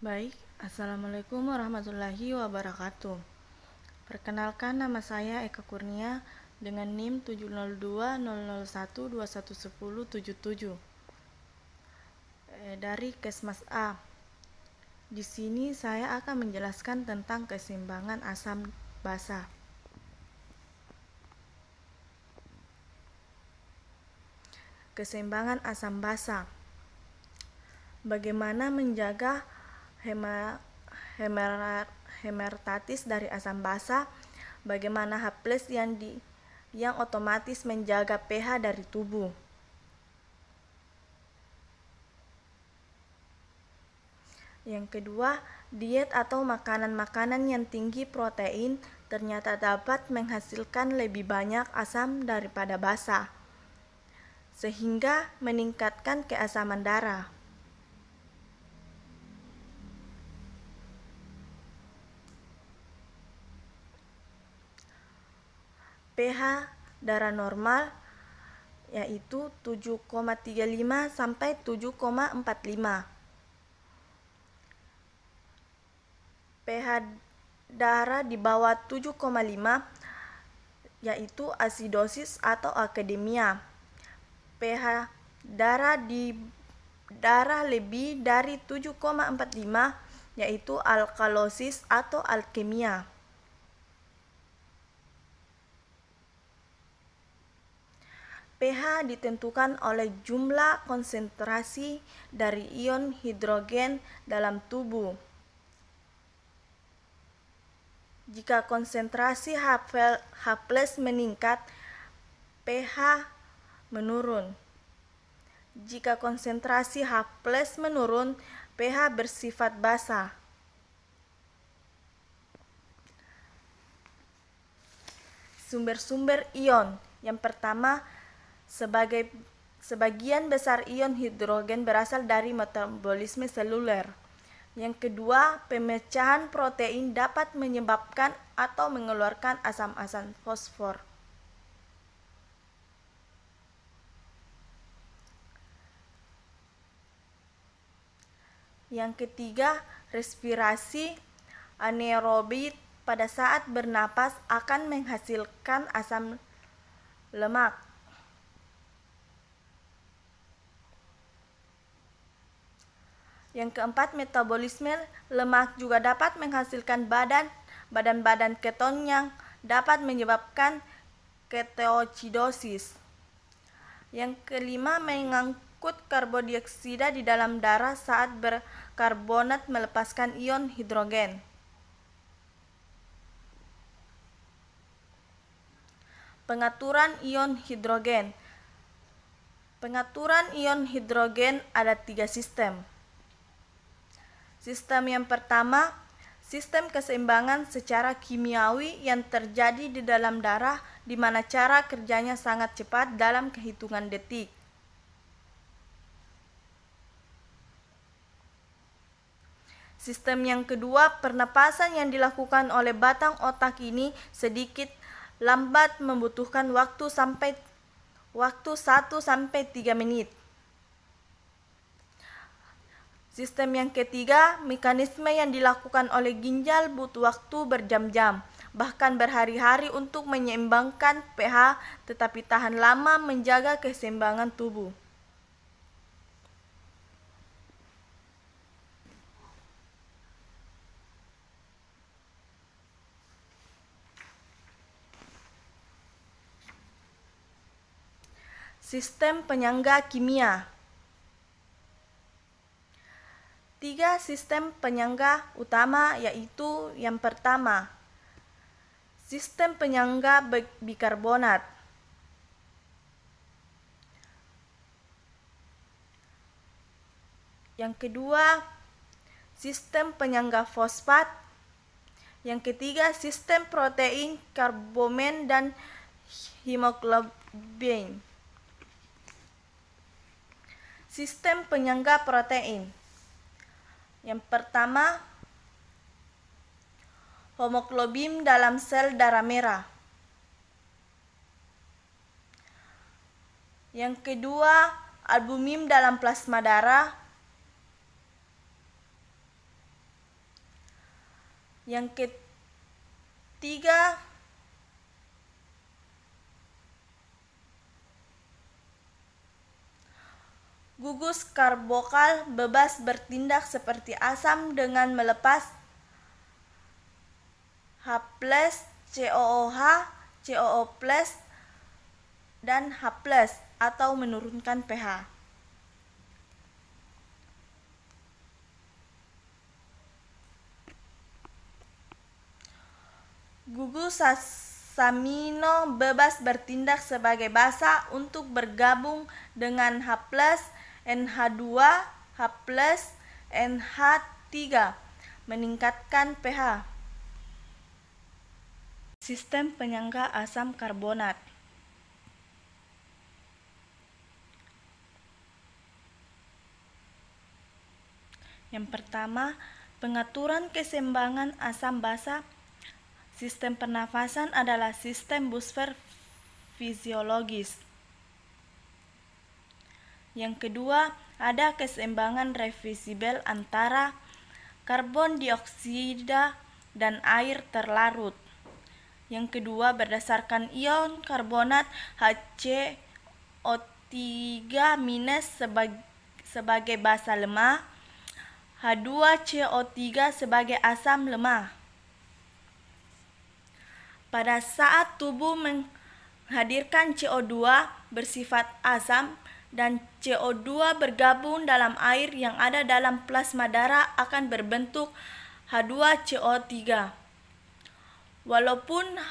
Baik, Assalamualaikum warahmatullahi wabarakatuh. Perkenalkan, nama saya Eka Kurnia dengan NIM 7020012110077 dari Kesmas A. Di sini saya akan menjelaskan tentang keseimbangan asam basa. Keseimbangan asam basa. Bagaimana menjaga hemertatis dari asam basa? Bagaimana H+ yang otomatis menjaga pH dari tubuh? Yang kedua, diet atau makanan-makanan yang tinggi protein ternyata dapat menghasilkan lebih banyak asam daripada basa, sehingga meningkatkan keasaman darah. pH darah normal yaitu 7,35 sampai 7,45. pH darah di bawah 7,5 yaitu asidosis atau akademia. pH darah lebih dari 7,45 yaitu alkalosis atau alkemia. pH ditentukan oleh jumlah konsentrasi dari ion hidrogen dalam tubuh. Jika konsentrasi H+ meningkat, pH menurun. Jika konsentrasi H+ menurun, pH bersifat basa. Sumber-sumber ion. Yang pertama, sebagian besar ion hidrogen berasal dari metabolisme seluler. Yang kedua, pemecahan protein dapat menyebabkan atau mengeluarkan asam-asam fosfor. Yang ketiga, respirasi anaerobik pada saat bernapas akan menghasilkan asam lemak. Yang keempat, metabolisme lemak juga dapat menghasilkan badan keton yang dapat menyebabkan ketoacidosis. Yang kelima, mengangkut karbondioksida di dalam darah saat berkarbonat melepaskan ion hidrogen. Pengaturan ion hidrogen. Pengaturan ion hidrogen ada 3 sistem. Sistem yang pertama, sistem keseimbangan secara kimiawi yang terjadi di dalam darah, di mana cara kerjanya sangat cepat dalam kehitungan detik. Sistem yang kedua, pernapasan yang dilakukan oleh batang otak ini sedikit lambat, membutuhkan waktu 1-3 menit. Sistem yang ketiga, mekanisme yang dilakukan oleh ginjal butuh waktu berjam-jam, bahkan berhari-hari untuk menyeimbangkan pH, tetapi tahan lama menjaga keseimbangan tubuh. Sistem penyangga kimia. 3 sistem penyangga utama yaitu yang pertama, sistem penyangga bikarbonat. Yang kedua, sistem penyangga fosfat. Yang ketiga, sistem protein, karbomen, dan hemoglobin. Sistem penyangga protein. Yang pertama, hemoglobin dalam sel darah merah. Yang kedua, albumin dalam plasma darah. Yang ketiga, gugus karbokal bebas bertindak seperti asam dengan melepas H+, COOH, COO+, dan H+, atau menurunkan pH. Gugus sasamino bebas bertindak sebagai basa untuk bergabung dengan H+, NH2, H+, NH3, meningkatkan pH. Sistem penyangga asam karbonat. Yang pertama, pengaturan keseimbangan asam basa. Sistem pernafasan adalah sistem buffer fisiologis. Yang kedua, ada keseimbangan reversibel antara karbon dioksida dan air terlarut. Yang kedua, berdasarkan ion karbonat HCO3- sebagai basa lemah, H2CO3 sebagai asam lemah. Pada saat tubuh menghadirkan CO2 bersifat asam dan CO2 bergabung dalam air yang ada dalam plasma darah akan berbentuk H2CO3. Walaupun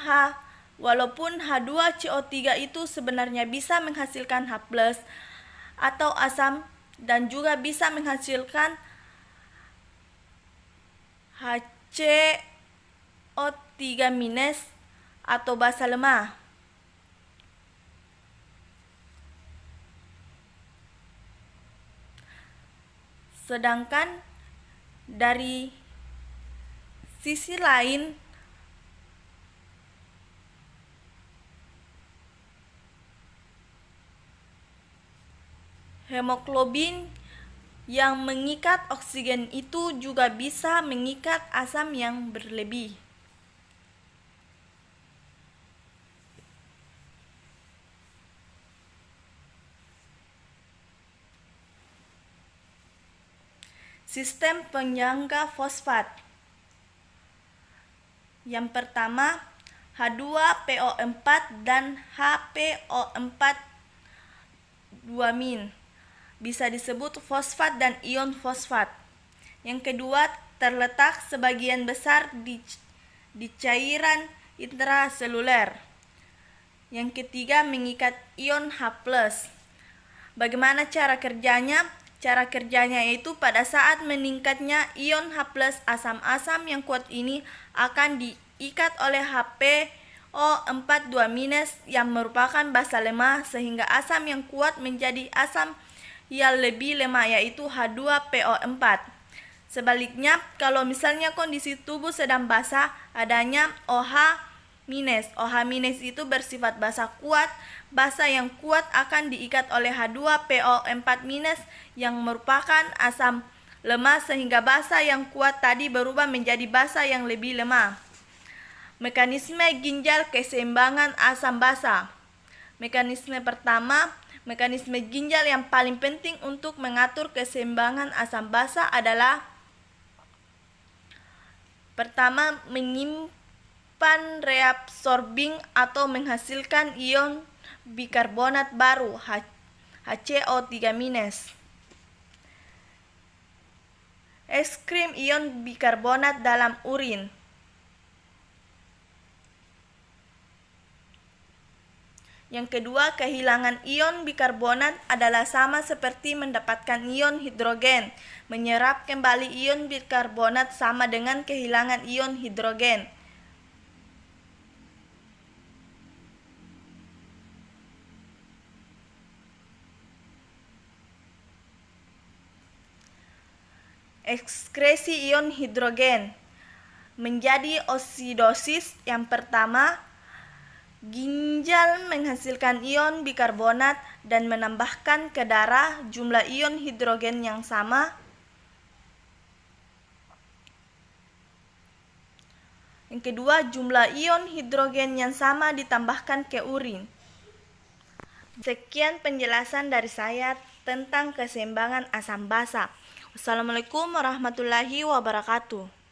H2CO3 itu sebenarnya bisa menghasilkan H+ atau asam dan juga bisa menghasilkan HCO3- atau basa lemah. Sedangkan dari sisi lain, hemoglobin yang mengikat oksigen itu juga bisa mengikat asam yang berlebih. Sistem penyangga fosfat. Yang pertama, H2PO4 dan HPO4 bisa disebut fosfat dan ion fosfat. Yang kedua, terletak sebagian besar di cairan intraseluler. Yang ketiga, mengikat ion H+. Bagaimana cara kerjanya? Cara kerjanya yaitu pada saat meningkatnya ion H+, asam-asam yang kuat ini akan diikat oleh HPO4 yang merupakan basa lemah, sehingga asam yang kuat menjadi asam yang lebih lemah, yaitu H2PO4. Sebaliknya, kalau misalnya kondisi tubuh sedang basa, adanya OH-. OH- itu bersifat basa kuat. Basa yang kuat akan diikat oleh H2PO4- yang merupakan asam lemah, sehingga basa yang kuat tadi berubah menjadi basa yang lebih lemah. Mekanisme ginjal keseimbangan asam basa. Mekanisme pertama, mekanisme ginjal yang paling penting untuk mengatur keseimbangan asam basa adalah: pertama, menyimpan reabsorbing atau menghasilkan ion bikarbonat baru, HCO3-. Ekskrim ion bikarbonat dalam urin. Yang kedua, kehilangan ion bikarbonat adalah sama seperti mendapatkan ion hidrogen. Menyerap kembali ion bikarbonat sama dengan kehilangan ion hidrogen. Ekskresi ion hidrogen menjadi osidosis. Yang pertama, ginjal menghasilkan ion bikarbonat dan menambahkan ke darah jumlah ion hidrogen yang sama. Yang kedua, jumlah ion hidrogen yang sama ditambahkan ke urin. Sekian penjelasan dari saya tentang keseimbangan asam basa. Wassalamualaikum warahmatullahi wabarakatuh.